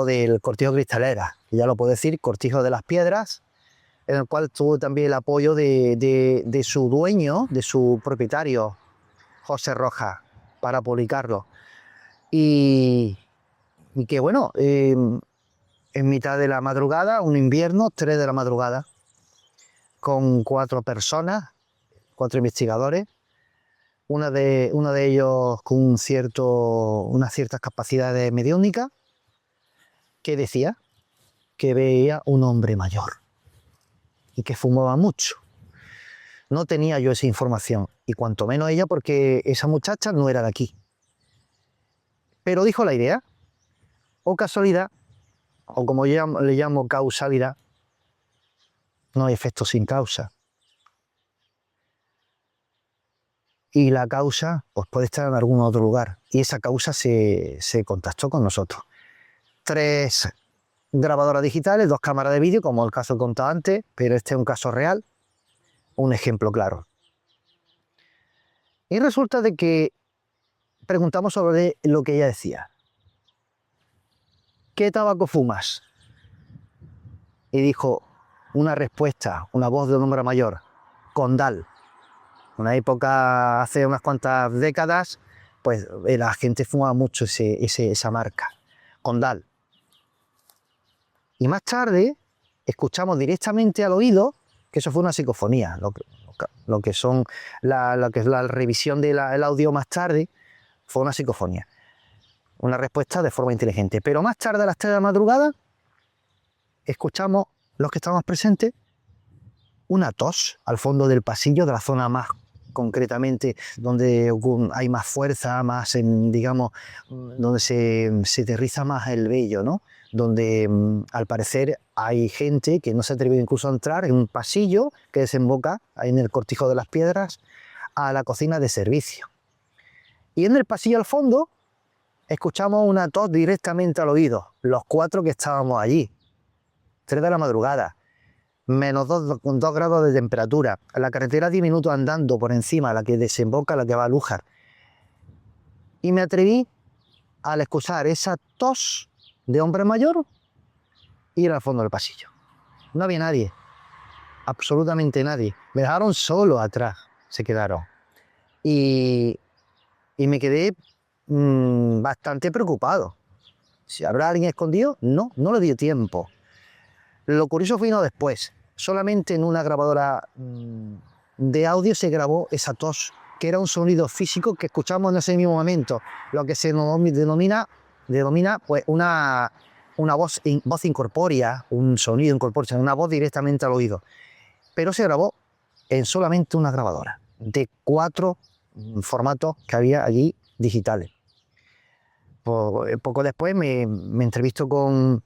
del cortijo cristalera, que ya lo puedo decir, cortijo de las piedras, en el cual tuvo también el apoyo de su dueño, de su propietario, José Rojas, para publicarlo. Y que bueno, en mitad de la madrugada, un invierno, 3 de la madrugada, con 4 personas, 4 investigadores, uno de ellos con unas ciertas capacidades mediúnicas, que decía que veía un hombre mayor y que fumaba mucho. No tenía yo esa información, y cuanto menos ella, porque esa muchacha no era de aquí. Pero dijo la idea, o casualidad, o como yo le llamo causalidad, no hay efecto sin causa. Y la causa pues, puede estar en algún otro lugar, y esa causa se contactó con nosotros. 3 grabadoras digitales, 2 cámaras de vídeo, como el caso que contaba antes, pero este es un caso real, un ejemplo claro. Y resulta de que preguntamos sobre lo que ella decía. ¿Qué tabaco fumas? Y dijo una respuesta, una voz de un hombre mayor, Condal. Una época, hace unas cuantas décadas, pues la gente fumaba mucho esa marca, Condal. Y más tarde escuchamos directamente al oído, que eso fue una psicofonía, lo que es la revisión del audio más tarde, fue una psicofonía, una respuesta de forma inteligente. Pero más tarde, a las 3 de la madrugada, escuchamos, los que estábamos presentes, una tos al fondo del pasillo, de la zona más concretamente donde hay más fuerza, más, digamos, donde se te riza más el vello, ¿no? Donde al parecer hay gente que no se ha atrevido incluso a entrar en un pasillo que desemboca ahí en el cortijo de las piedras a la cocina de servicio. Y en el pasillo al fondo escuchamos una tos directamente al oído, los 4 que estábamos allí, 3 de la madrugada, menos 2 grados de temperatura, la carretera 10 minutos andando por encima, la que desemboca, la que va a Lújar. Y me atreví al escuchar esa tos de hombre mayor ir al fondo del pasillo. No había nadie, absolutamente nadie. Me dejaron solo atrás, se quedaron. Y me quedé bastante preocupado. ¿Si habrá alguien escondido? No le dio tiempo. Lo curioso vino después. Solamente en una grabadora de audio se grabó esa tos, que era un sonido físico que escuchamos en ese mismo momento, lo que se denomina pues una voz incorpórea, un sonido incorpóreo, una voz directamente al oído. Pero se grabó en solamente una grabadora, de 4 formatos que había allí digitales. Poco después me entrevisto con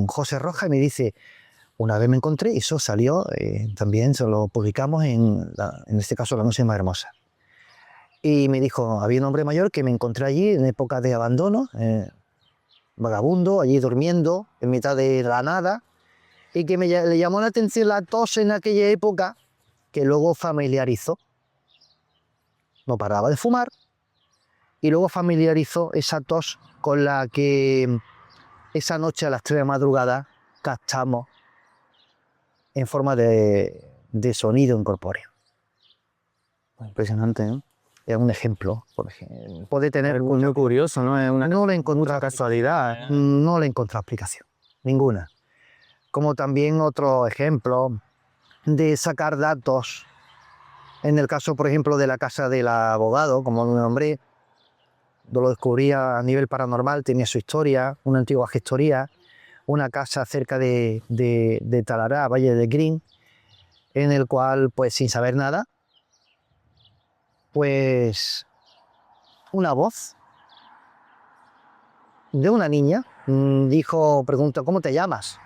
José Rojas y me dice, una vez me encontré, y eso salió, también se lo publicamos en este caso La Noche Más Hermosa. y me dijo, había un hombre mayor que me encontré allí en época de abandono, vagabundo, allí durmiendo en mitad de la nada, y que le llamó la atención la tos en aquella época, que luego familiarizó. No paraba de fumar, y luego familiarizó esa tos con la que esa noche a las 3 de la madrugada captamos en forma de sonido incorpóreo. Impresionante, ¿no? Es un ejemplo, por ejemplo. Puede tener... Es muy curioso, ¿no? Es una No le encontré mucha casualidad. ¿eh? No le encontré explicación, ninguna. Como también otro ejemplo de sacar datos, en el caso, por ejemplo, de la casa del abogado, como lo nombré, lo descubría a nivel paranormal, tenía su historia, una antigua gestoría, una casa cerca de Talará, Valle de Green, en el cual, pues sin saber nada, pues una voz de una niña preguntó, ¿cómo te llamas?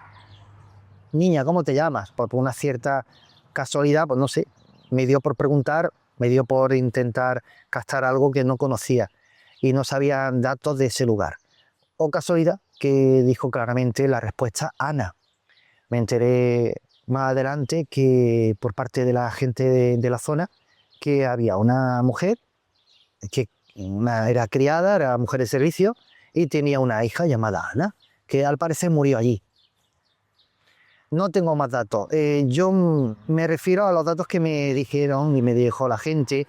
Niña, ¿cómo te llamas? Por una cierta casualidad, pues no sé, me dio por preguntar, me dio por intentar captar algo que no conocía y no sabía datos de ese lugar. O casualidad que dijo claramente la respuesta Ana. Me enteré más adelante que por parte de la gente de la zona que había una mujer que era criada, era mujer de servicio y tenía una hija llamada Ana, que al parecer murió allí. No tengo más datos. Yo me refiero a los datos que me dijeron y me dijo la gente.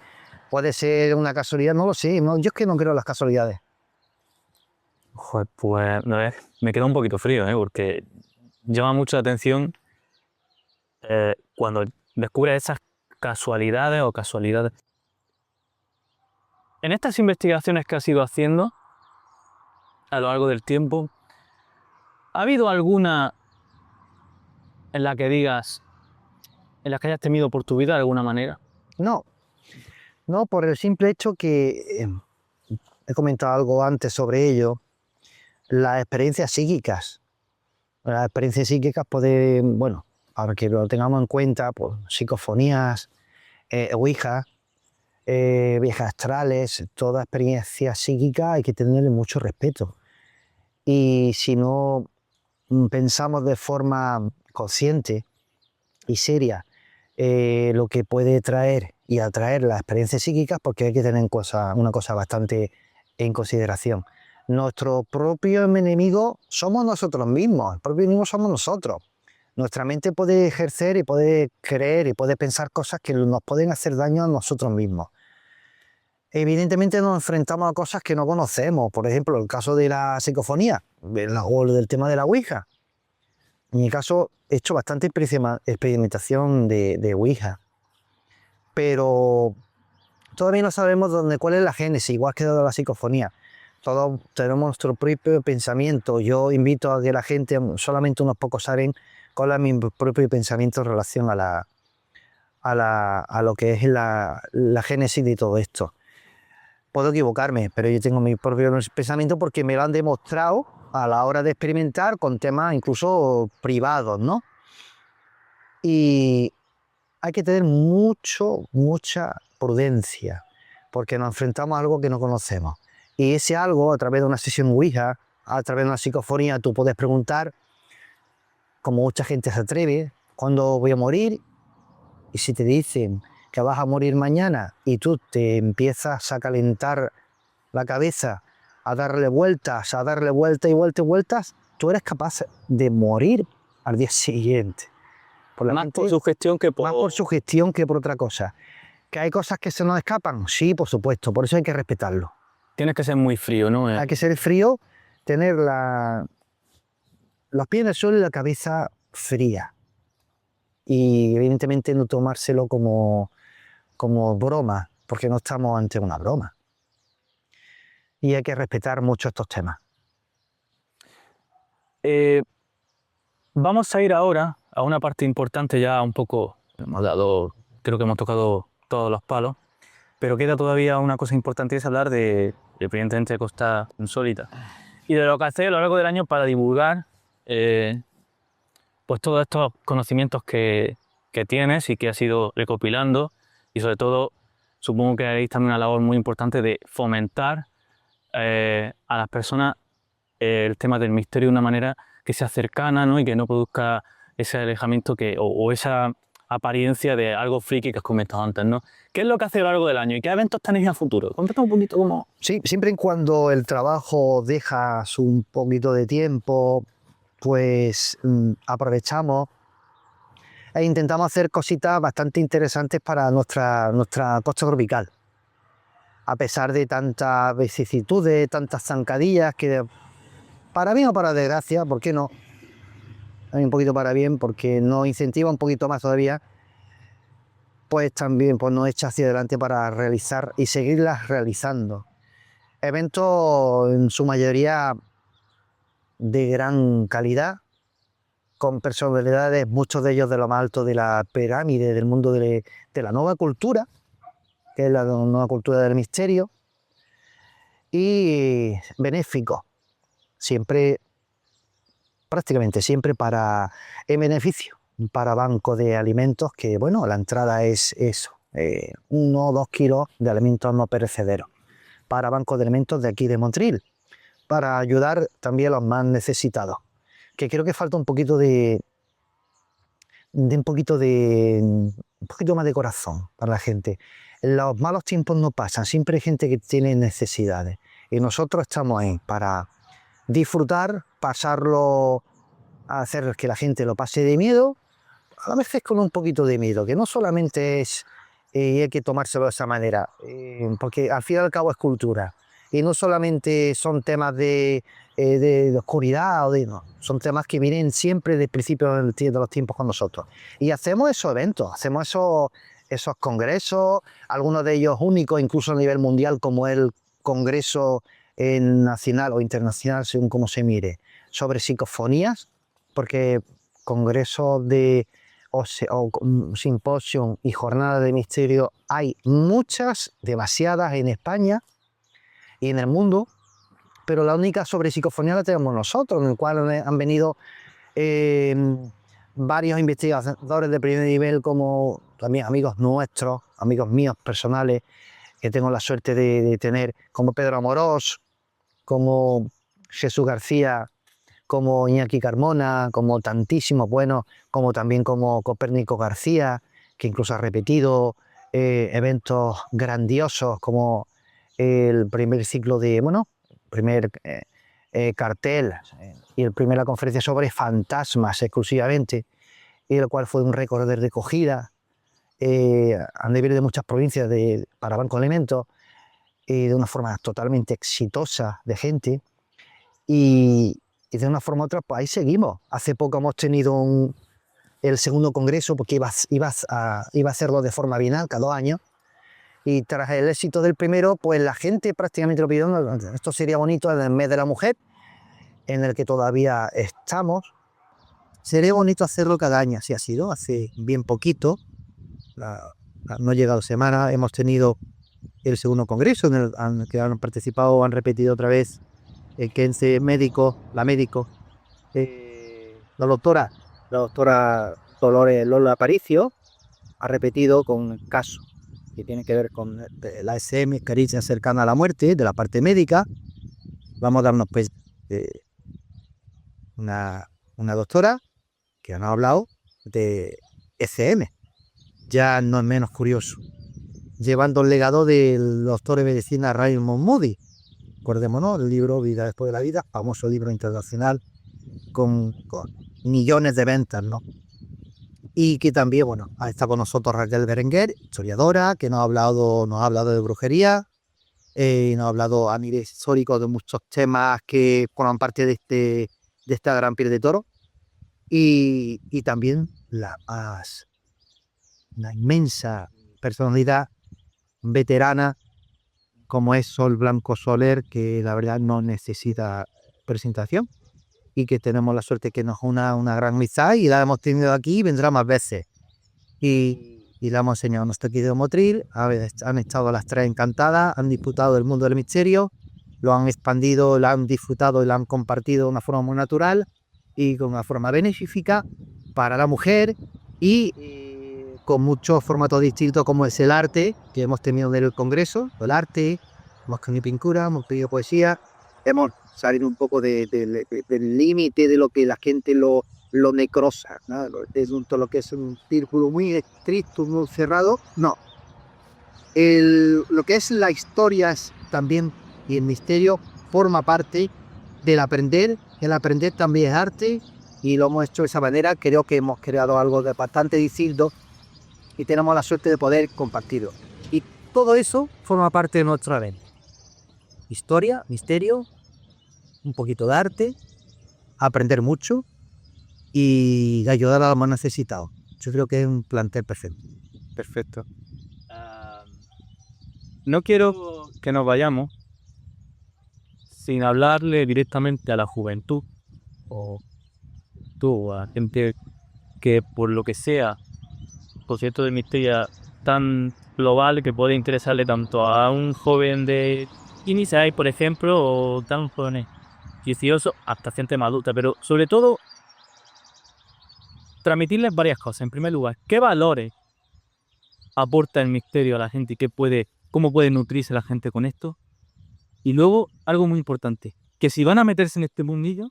Puede ser una casualidad, no lo sé. No, yo es que no creo en las casualidades. Joder, pues no es, me queda un poquito frío, ¿eh? Porque llama mucho la atención cuando descubres esas casualidades o casualidades. En estas investigaciones que has ido haciendo a lo largo del tiempo, ¿ha habido alguna en la que digas, en la que hayas temido por tu vida de alguna manera? No, no, por el simple hecho que he comentado algo antes sobre ello. Las experiencias psíquicas. Las experiencias psíquicas pueden, bueno, para que lo tengamos en cuenta, pues psicofonías, ouija, viajes astrales, toda experiencia psíquica hay que tenerle mucho respeto. Y si no pensamos de forma consciente y seria lo que puede traer y atraer las experiencias psíquicas, porque hay que tener una cosa bastante en consideración. Nuestro propio enemigo somos nosotros mismos, el propio enemigo somos nosotros. Nuestra mente puede ejercer y puede creer y puede pensar cosas que nos pueden hacer daño a nosotros mismos. Evidentemente nos enfrentamos a cosas que no conocemos, por ejemplo, el caso de la psicofonía o del tema de la ouija. En mi caso he hecho bastante experimentación de ouija, pero todavía no sabemos cuál es la génesis, igual que de la psicofonía. Todos tenemos nuestro propio pensamiento. Yo invito a que la gente, solamente unos pocos saben cuál es mi propio pensamiento en relación a lo que es la génesis de todo esto. Puedo equivocarme, pero yo tengo mi propio pensamiento porque me lo han demostrado a la hora de experimentar con temas incluso privados, ¿no? Y hay que tener mucha prudencia, porque nos enfrentamos a algo que no conocemos. Y ese algo, a través de una sesión Ouija, a través de una psicofonía, tú puedes preguntar, como mucha gente se atreve, ¿cuándo voy a morir? Y si te dicen que vas a morir mañana y tú te empiezas a calentar la cabeza, a darle vueltas y vueltas, tú eres capaz de morir al día siguiente. Más por sugestión que por... Más por sugestión que por otra cosa. ¿Que hay cosas que se nos escapan? Sí, por supuesto, por eso hay que respetarlo. Tienes que ser muy frío, ¿no? Hay que ser frío, tener los pies en el suelo y la cabeza fría. Y evidentemente no tomárselo como broma, porque no estamos ante una broma. Y hay que respetar mucho estos temas. Vamos a ir ahora a una parte importante, ya un poco, creo que hemos tocado todos los palos, pero queda todavía una cosa importante, es hablar evidentemente, de Costa Insólita y de lo que hacéis a lo largo del año para divulgar pues todos estos conocimientos que tienes y que has ido recopilando, y sobre todo supongo que haréis también una labor muy importante de fomentar a las personas el tema del misterio de una manera que sea cercana, ¿no? Y que no produzca ese alejamiento o esa apariencia de algo friki que has comentado antes, ¿no? ¿Qué es lo que hace a lo largo del año y qué eventos tenéis a futuro? Cuéntanos un poquito cómo... Sí, siempre y cuando el trabajo dejas un poquito de tiempo, pues aprovechamos e intentamos hacer cositas bastante interesantes para nuestra costa tropical. A pesar de tantas vicisitudes, tantas zancadillas, que para bien o para desgracia, ¿por qué no? Hay un poquito para bien, porque nos incentiva un poquito más todavía, pues también pues, nos echa hacia adelante para realizar y seguirlas realizando. Eventos en su mayoría de gran calidad, con personalidades, muchos de ellos de lo más alto de la pirámide, del mundo de la nueva cultura, que es la nueva cultura del misterio, y benéficos, siempre, prácticamente siempre en beneficio, para banco de alimentos, que bueno, la entrada es eso, 1 o 2 kilos de alimentos no perecederos, para banco de alimentos de aquí de Motril, para ayudar también a los más necesitados, que creo que falta un poquito un poquito más de corazón para la gente. Los malos tiempos no pasan, siempre hay gente que tiene necesidades y nosotros estamos ahí para disfrutar, pasarlo, hacer que la gente lo pase de miedo, a veces con un poquito de miedo, que no solamente es y hay que tomárselo de esa manera, porque al fin y al cabo es cultura. Y no solamente son temas de oscuridad, no, son temas que vienen siempre desde el principio de los tiempos con nosotros. Y hacemos esos eventos, hacemos esos congresos, algunos de ellos únicos, incluso a nivel mundial, como el Congreso nacional o internacional, según cómo se mire, sobre psicofonías, porque congresos o simposium y jornadas de misterio hay muchas, demasiadas en España y en el mundo, pero la única sobre psicofonía la tenemos nosotros, en el cual han venido varios investigadores de primer nivel, como también amigos nuestros, amigos míos personales, que tengo la suerte de tener, como Pedro Amorós, como Jesús García, como Iñaki Carmona, como tantísimos buenos, como también como Copérnico García, que incluso ha repetido eventos grandiosos como el primer ciclo primer cartel y la primera conferencia sobre fantasmas exclusivamente, y el cual fue un récord de recogida a nivel de muchas provincias para Banco de Alimentos, de una forma totalmente exitosa de gente, y de una forma u otra, pues ahí seguimos. Hace poco hemos tenido el segundo congreso, porque iba a hacerlo de forma bienal, cada 2 años, y tras el éxito del primero, pues la gente prácticamente lo pidió. Esto sería bonito en el mes de la mujer, en el que todavía estamos. Sería bonito hacerlo cada año, así ha sido, hace bien poquito, no ha llegado semana, hemos tenido el segundo congreso en el que han participado, han repetido otra vez el 15 médico, la doctora Dolores Lola Aparicio, ha repetido con el caso que tiene que ver con la SM, experiencia cercana a la muerte, de la parte médica. Vamos a darnos pues una doctora que nos ha hablado de ECM, ya no es menos curioso, llevando el legado del doctor de medicina Raymond Moody. Acordémonos, el libro Vida después de la vida, famoso libro internacional con millones de ventas, ¿no? Y que también, bueno, ha estado con nosotros Raquel Berenguer, historiadora, que nos ha hablado de brujería, y nos ha hablado a nivel histórico de muchos temas que forman parte de esta gran piel de toro, y también una inmensa personalidad veterana como es Sol Blanco Soler, que la verdad no necesita presentación, y que tenemos la suerte que nos una gran amistad, y la hemos tenido aquí y vendrá más veces. Y la hemos enseñado nuestro equipo de Motril, han estado las 3 encantadas, han disfrutado del mundo del misterio, lo han expandido, lo han disfrutado y lo han compartido de una forma muy natural y con una forma benéfica para la mujer, y con muchos formatos distintos, como es el arte, que hemos tenido en el Congreso, el arte, hemos tenido pintura, hemos tenido poesía, hemos salido un poco del límite de lo que la gente lo necrosa, ¿no? De todo lo que es un círculo muy estricto, muy cerrado, no. Lo que es la historia también, y el misterio forma parte del aprender. El aprender también es arte, y lo hemos hecho de esa manera. Creo que hemos creado algo de bastante distinto y tenemos la suerte de poder compartirlo. Y todo eso forma parte de nuestra ADN. Historia, misterio, un poquito de arte, aprender mucho y ayudar a los más necesitados. Yo creo que es un plantel perfecto. Perfecto. No quiero que nos vayamos sin hablarle directamente a la juventud o tú, a gente que por lo que sea, por cierto de misterio tan global que puede interesarle tanto a un joven de 16, por ejemplo, o tan jóvenes 18 hasta gente más adulta, pero sobre todo transmitirles varias cosas. En primer lugar, ¿qué valores aporta el misterio a la gente y cómo puede nutrirse la gente con esto? Y luego, algo muy importante, que si van a meterse en este mundillo,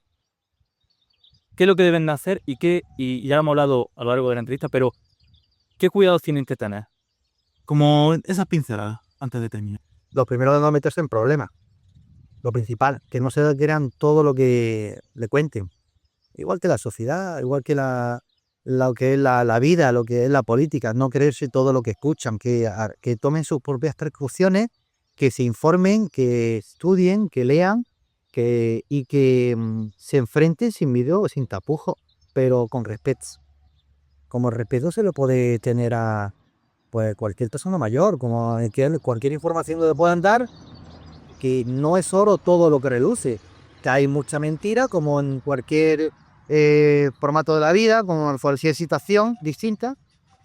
¿qué es lo que deben de hacer? Y ya hemos hablado a lo largo de la entrevista, pero ¿qué cuidados tienen que tener? Como esas pinceladas antes de terminar. Lo primero es no meterse en problemas. Lo principal, que no se crean todo lo que le cuenten. Igual que la sociedad, igual que lo que es la vida, lo que es la política. No creerse todo lo que escuchan, que tomen sus propias precauciones, que se informen, que estudien, que lean, y que se enfrenten sin miedo o sin tapujos, pero con respeto. Como respeto se lo puede tener a pues cualquier persona mayor, como cualquier información que le puedan dar, que no es oro todo lo que reluce, que hay mucha mentira, como en cualquier formato de la vida, como en cualquier situación distinta,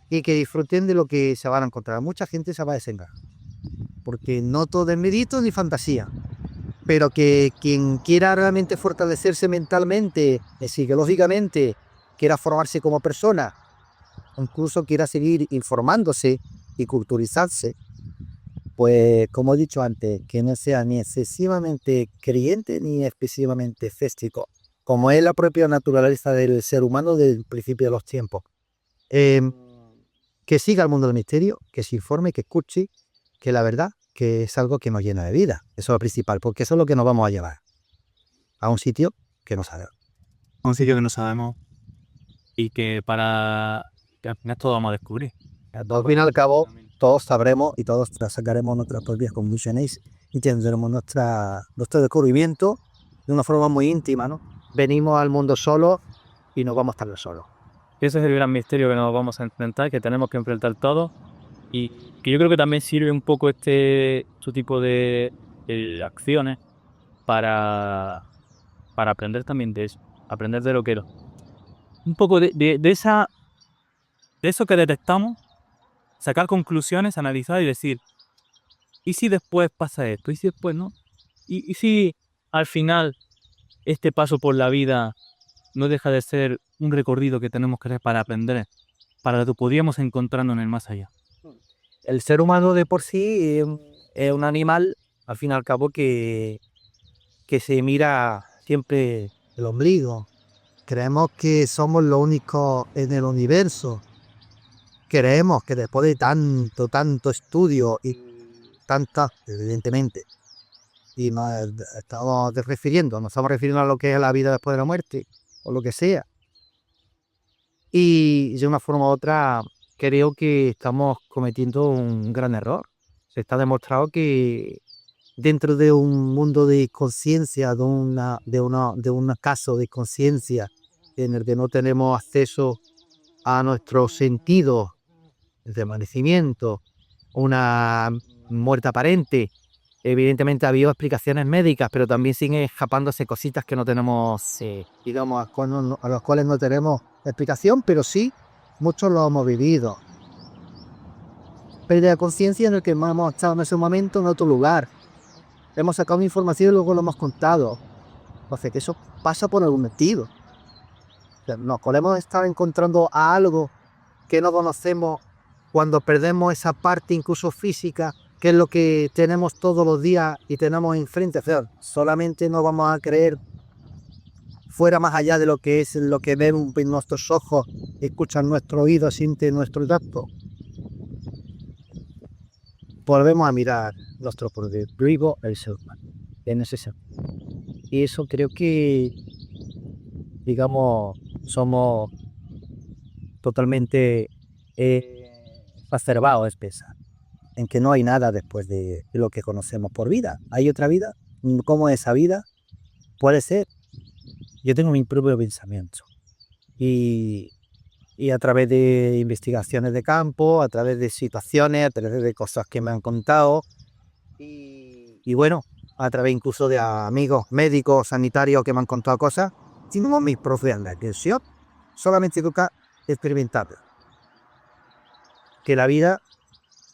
y que disfruten de lo que se van a encontrar. Mucha gente se va a desengañar, porque no todo es medito ni fantasía, pero que quien quiera realmente fortalecerse mentalmente, psicológicamente, quiera formarse como persona, incluso quiera seguir informándose y culturizarse, pues como he dicho antes, que no sea ni excesivamente creyente ni excesivamente escéptico, como es la propia naturaleza del ser humano desde el principio de los tiempos. Que siga el mundo del misterio, que se informe, que escuche, que la verdad, que es algo que nos llena de vida. Eso es lo principal, porque eso es lo que nos vamos a llevar a un sitio que no sabemos. A un sitio que no sabemos y que al final todo vamos a descubrir. Al fin y al cabo, todos sabremos y todos sacaremos nuestras propias conclusiones y tendremos nuestro descubrimiento de una forma muy íntima, ¿no? Venimos al mundo solos y nos vamos a estar solos. Ese es el gran misterio que nos vamos a enfrentar, que tenemos que enfrentar todos, y que yo creo que también sirve un poco su tipo de acciones para aprender también de eso, aprender de lo que era. Un poco de eso que detectamos, sacar conclusiones, analizar y decir, ¿y si después pasa esto? ¿Y si después no? ¿Y si al final este paso por la vida no deja de ser un recorrido que tenemos que hacer para aprender, para que podríamos encontrarnos en el más allá? El ser humano de por sí es un animal, al fin y al cabo, que se mira siempre el ombligo. Creemos que somos los únicos en el universo. Creemos que después de tanto estudio y evidentemente, y nos estamos refiriendo a lo que es la vida después de la muerte, o lo que sea. Y de una forma u otra, creo que estamos cometiendo un gran error. Se está demostrado que dentro de un mundo de conciencia, de un caso de conciencia en el que no tenemos acceso a nuestros sentidos, desvanecimiento, una muerte aparente. Evidentemente ha habido explicaciones médicas, pero también siguen escapándose cositas que no tenemos, digamos, a las cuales no tenemos explicación, pero sí, muchos lo hemos vivido. Pérdida de conciencia en el que hemos estado en ese momento en otro lugar. Hemos sacado una información y luego lo hemos contado. Entonces, que eso pasa por algún motivo. O sea, nos podemos estar encontrando a algo que no conocemos cuando perdemos esa parte incluso física, que es lo que tenemos todos los días y tenemos enfrente. O sea, solamente no vamos a creer fuera más allá de lo que es lo que ven nuestros ojos, escuchan nuestro oído, siente nuestro tacto. Volvemos a mirar nuestro poder vivo, el ser humano, es necesario. Y eso creo que, digamos, somos totalmente exacerbados, espesa, en que no hay nada después de lo que conocemos por vida. ¿Hay otra vida? ¿Cómo es esa vida? Puede ser. Yo tengo mi propio pensamiento. Y a través de investigaciones de campo, a través de situaciones, a través de cosas que me han contado, y bueno, a través incluso de amigos médicos, sanitarios que me han contado cosas, tengo mi propia reflexión. Solamente toca experimentarla. Que la vida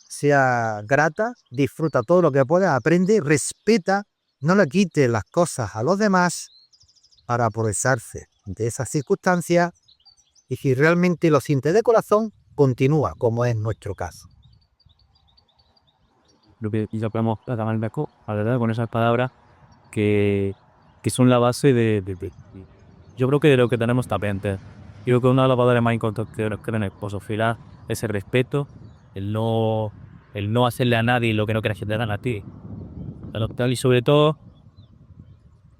sea grata, disfruta todo lo que puedas, aprende, respeta, no le quite las cosas a los demás para aprovecharse de esas circunstancias, y si realmente lo siente de corazón, continúa, como es nuestro caso. Y lo podemos acabar la verdad, con esas palabras que son la base de yo creo que de lo que tenemos pendiente. Creo que una de las palabras más importantes que nos creen Posofilar es el respeto, el no hacerle a nadie lo que no quieras que te hagan a ti. Y sobre todo,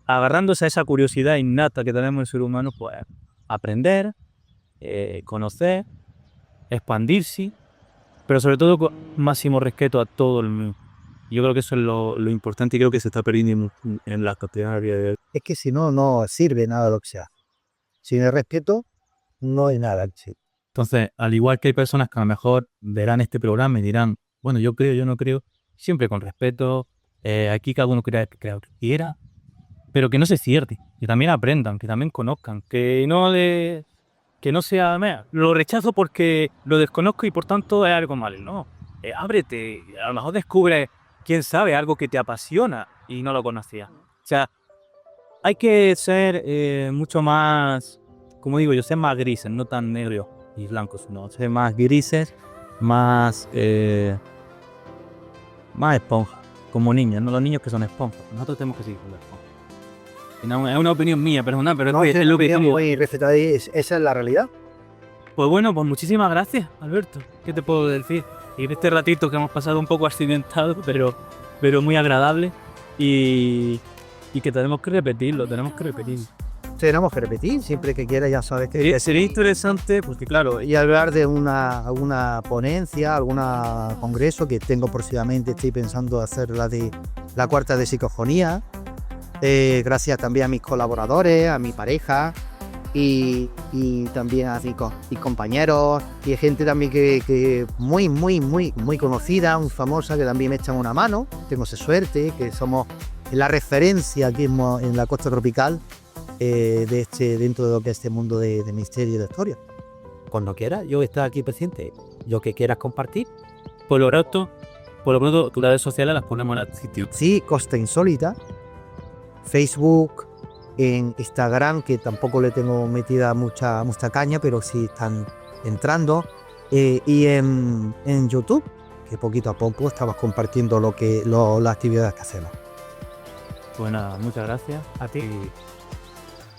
agarrándose a esa curiosidad innata que tenemos el ser humano, pues aprender, conocer, expandirse, pero sobre todo con máximo respeto a todo el mundo. Yo creo que eso es lo importante y creo que se está perdiendo en la sociedad. Es que si no, no sirve nada lo que sea. Sin el respeto, no hay nada. Entonces, al igual que hay personas que a lo mejor verán este programa y dirán, bueno, yo creo, yo no creo, siempre con respeto, aquí cada uno crea lo que quiera, pero que no se cierte, que también aprendan, que también conozcan, que no sea, mira, lo rechazo porque lo desconozco y por tanto es algo malo, no. Ábrete, a lo mejor descubre, quién sabe, algo que te apasiona y no lo conocías. O sea, hay que ser mucho más, como digo yo, ser más grises, no tan negros y blancos, sino ser más grises, más esponja, como niños, no los niños que son esponjas. Nosotros tenemos que seguir con la esponja. No, es una opinión mía, perdona, pero No, es lo que tengo. muy respetada, esa es la realidad. Pues bueno, pues muchísimas gracias, Alberto. ¿Qué te puedo decir? Y en este ratito que hemos pasado un poco accidentado, pero muy agradable, y que tenemos que repetirlo, tenemos que repetir. Siempre que quieras, ya sabes que Sería interesante, porque claro, y hablar de alguna ponencia, algún congreso que tengo próximamente. Estoy pensando hacer la de la cuarta de psicofonía, gracias también a mis colaboradores, a mi pareja y también a mis compañeros y gente también que muy conocida, muy famosa, que también me echan una mano. Tengo esa suerte, que somos la referencia aquí en la costa tropical dentro de lo que es este mundo de misterio y de historia. cuando quieras, yo estar aquí presente. Lo que quieras compartir. Por lo pronto, tus redes sociales las ponemos en el sitio. Sí, Costa Insólita, Facebook, en Instagram, que tampoco le tengo metida mucha caña, pero sí están entrando, y en YouTube, que poquito a poco estamos compartiendo las actividades que hacemos. Pues nada, muchas gracias a ti.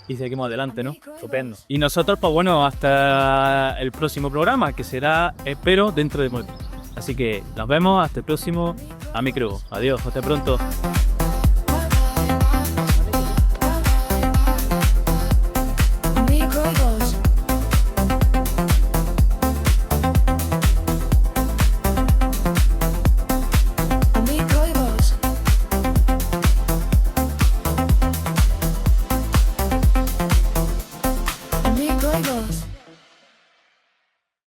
Y seguimos adelante, ¿no? Estupendo. Y nosotros, pues bueno, hasta el próximo programa, que será, espero, dentro de muy poco. Así que nos vemos hasta el próximo Amicro. Adiós, hasta pronto.